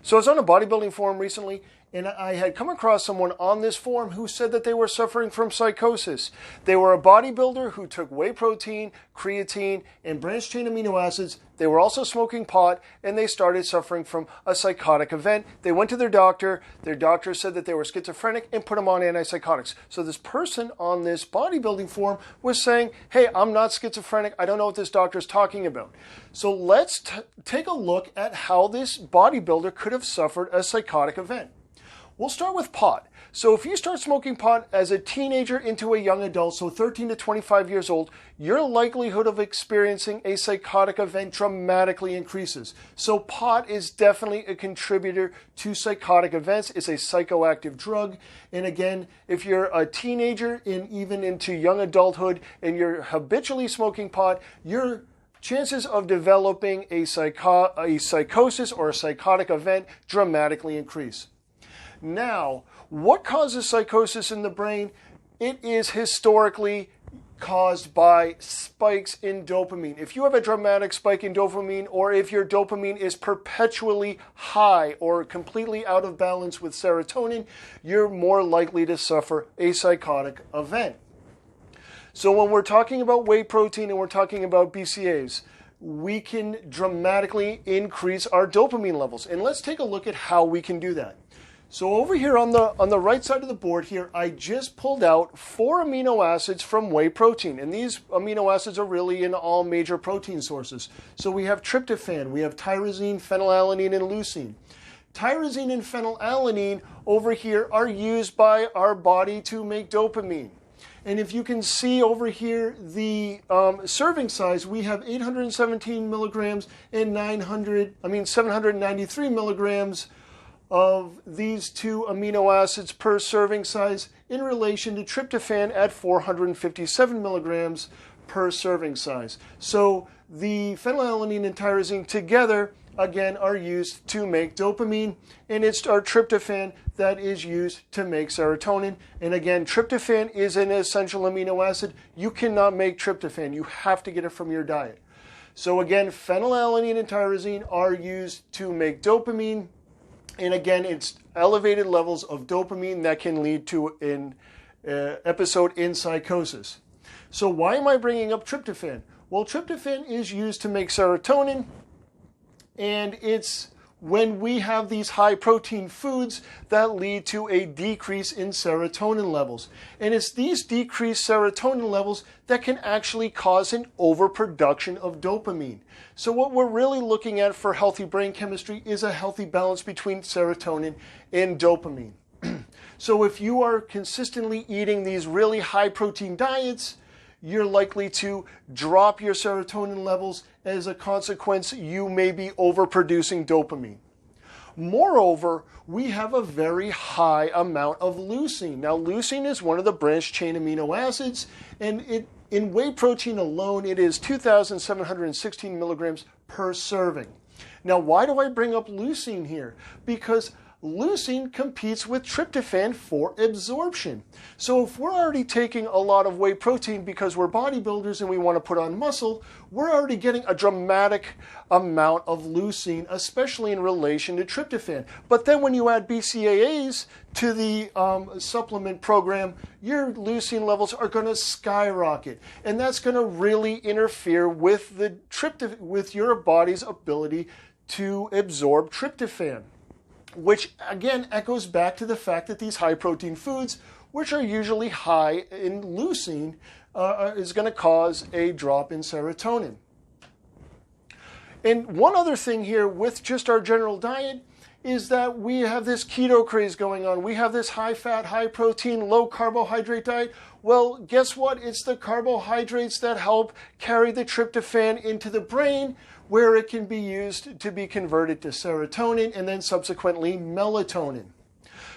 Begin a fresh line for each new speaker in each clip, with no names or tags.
So I was on a bodybuilding forum recently, and I had come across someone on this forum who said that they were suffering from psychosis. They were a bodybuilder who took whey protein, creatine, and branched-chain amino acids. They were also smoking pot, and they started suffering from a psychotic event. They went to their doctor. Their doctor said that they were schizophrenic and put them on antipsychotics. So this person on this bodybuilding forum was saying, hey, I'm not schizophrenic. I don't know what this doctor is talking about. So let's take a look at how this bodybuilder could have suffered a psychotic event. We'll start with pot. So if you start smoking pot as a teenager into a young adult, so 13 to 25 years old, your likelihood of experiencing a psychotic event dramatically increases. So pot is definitely a contributor to psychotic events. It's a psychoactive drug. And again, if you're a teenager and even into young adulthood and you're habitually smoking pot, your chances of developing a psychosis or a psychotic event dramatically increase. Now, what causes psychosis in the brain? It is historically caused by spikes in dopamine. If you have a dramatic spike in dopamine, or if your dopamine is perpetually high or completely out of balance with serotonin, you're more likely to suffer a psychotic event. So when we're talking about whey protein and we're talking about BCAAs, we can dramatically increase our dopamine levels. And let's take a look at how we can do that. So over here on the right side of the board here, I just pulled out 4 amino acids from whey protein. And these amino acids are really in all major protein sources. So we have tryptophan, we have tyrosine, phenylalanine, and leucine. Tyrosine and phenylalanine over here are used by our body to make dopamine. And if you can see over here the serving size, we have 817 milligrams and 793 milligrams of these 2 amino acids per serving size in relation to tryptophan at 457 milligrams per serving size. So the phenylalanine and tyrosine together, again, are used to make dopamine, and it's our tryptophan that is used to make serotonin. And again, tryptophan is an essential amino acid. You cannot make tryptophan. You have to get it from your diet. So again, phenylalanine and tyrosine are used to make dopamine. And again, it's elevated levels of dopamine that can lead to an episode in psychosis. So why am I bringing up tryptophan? Well, tryptophan is used to make serotonin, and it's when we have these high protein foods that lead to a decrease in serotonin levels. And it's these decreased serotonin levels that can actually cause an overproduction of dopamine. So what we're really looking at for healthy brain chemistry is a healthy balance between serotonin and dopamine. So if you are consistently eating these really high protein diets, you're likely to drop your serotonin levels. As a consequence, you may be overproducing dopamine. Moreover, we have a very high amount of leucine. Now, leucine is one of the branched-chain amino acids, and in whey protein alone, it is 2,716 milligrams per serving. Now, why do I bring up leucine here? Because leucine competes with tryptophan for absorption. So if we're already taking a lot of whey protein because we're bodybuilders and we want to put on muscle, we're already getting a dramatic amount of leucine, especially in relation to tryptophan. But then when you add BCAAs to the supplement program, your leucine levels are going to skyrocket. And that's going to really interfere with with your body's ability to absorb tryptophan, which again echoes back to the fact that these high protein foods, which are usually high in leucine, is going to cause a drop in serotonin. And one other thing here with just our general diet is that we have this keto craze going on. We have this high fat, high protein, low carbohydrate diet. Well, guess what? It's the carbohydrates that help carry the tryptophan into the brain, where it can be used to be converted to serotonin and then subsequently melatonin.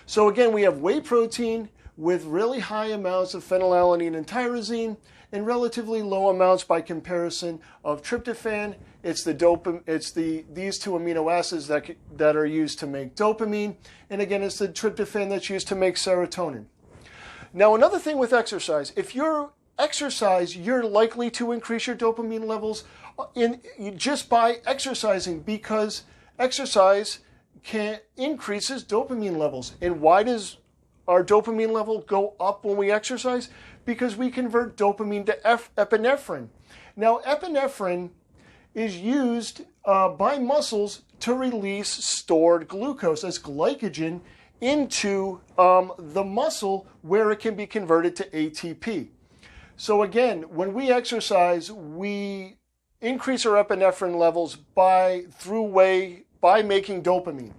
So again, we have whey protein with really high amounts of phenylalanine and tyrosine and relatively low amounts by comparison of tryptophan. It's these 2 amino acids that are used to make dopamine. And again, it's the tryptophan that's used to make serotonin. Now, another thing with exercise, if you're exercise, you're likely to increase your dopamine levels just by exercising, because exercise increases dopamine levels. And why does our dopamine level go up when we exercise? Because we convert dopamine to epinephrine. Now, epinephrine is used by muscles to release stored glucose as glycogen into the muscle, where it can be converted to ATP. So again, when we exercise, we increase our epinephrine levels through Whey by making dopamine.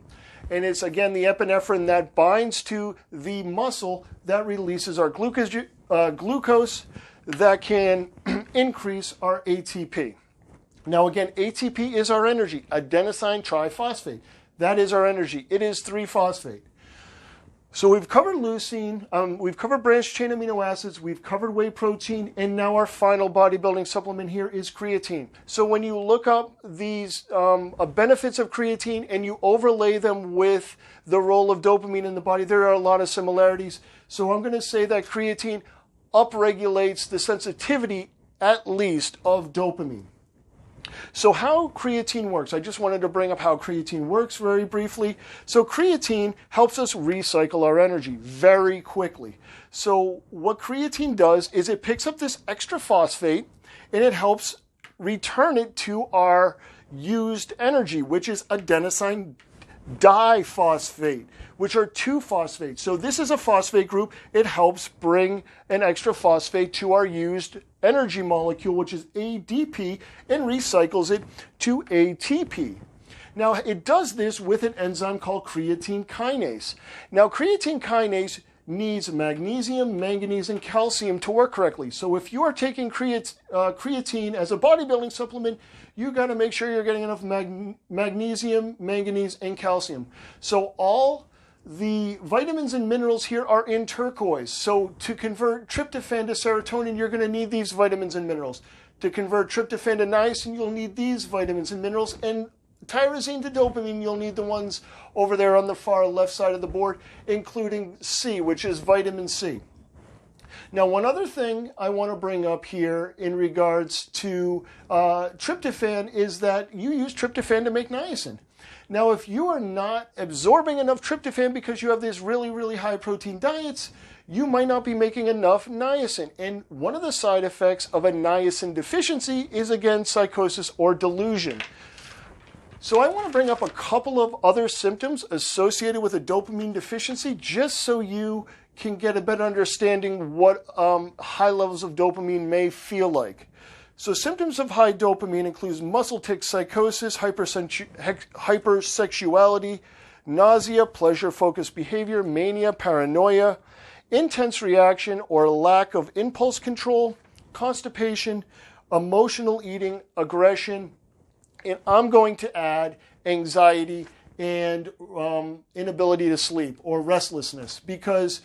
And it's again the epinephrine that binds to the muscle that releases our glucose that can increase our ATP. Now again, ATP is our energy, adenosine triphosphate. That is our energy. It is 3-phosphate. So we've covered leucine, we've covered branched chain amino acids, we've covered whey protein, and now our final bodybuilding supplement here is creatine. So when you look up these benefits of creatine and you overlay them with the role of dopamine in the body, there are a lot of similarities. So I'm going to say that creatine upregulates the sensitivity, at least, of dopamine. So how creatine works, I just wanted to bring up how creatine works very briefly. So creatine helps us recycle our energy very quickly. So what creatine does is it picks up this extra phosphate and it helps return it to our used energy, which is adenosine diphosphate, which are 2 phosphates. So this is a phosphate group. It helps bring an extra phosphate to our used energy molecule, which is ADP, and recycles it to ATP. Now, it does this with an enzyme called creatine kinase. Now, creatine kinase needs magnesium, manganese, and calcium to work correctly. So if you are taking creatine as a bodybuilding supplement, you got to make sure you're getting enough magnesium, manganese, and calcium. So all the vitamins and minerals here are in turquoise. So to convert tryptophan to serotonin, you're going to need these vitamins and minerals. To convert tryptophan to niacin, you'll need these vitamins and minerals. And tyrosine to dopamine, you'll need the ones over there on the far left side of the board, including C, which is vitamin C. Now, one other thing I want to bring up here in regards to tryptophan is that you use tryptophan to make niacin. Now, if you are not absorbing enough tryptophan because you have these really, really high protein diets, you might not be making enough niacin. And one of the side effects of a niacin deficiency is, again, psychosis or delusion. So I want to bring up a couple of other symptoms associated with a dopamine deficiency, just so you can get a better understanding what high levels of dopamine may feel like. So symptoms of high dopamine include muscle tic psychosis, hypersexuality, nausea, pleasure-focused behavior, mania, paranoia, intense reaction or lack of impulse control, constipation, emotional eating, aggression, and I'm going to add anxiety and inability to sleep or restlessness, because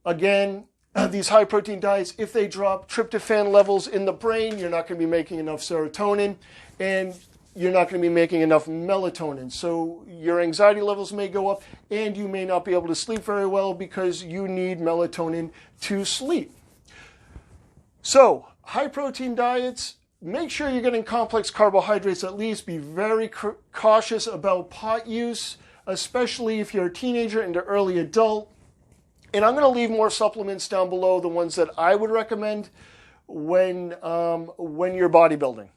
again, these high protein diets, if they drop tryptophan levels in the brain, you're not going to be making enough serotonin and you're not going to be making enough melatonin. So your anxiety levels may go up and you may not be able to sleep very well because you need melatonin to sleep. So high protein diets, make sure you're getting complex carbohydrates at least. Be very cautious about pot use, especially if you're a teenager into early adult. And I'm going to leave more supplements down below, the ones that I would recommend when you're bodybuilding.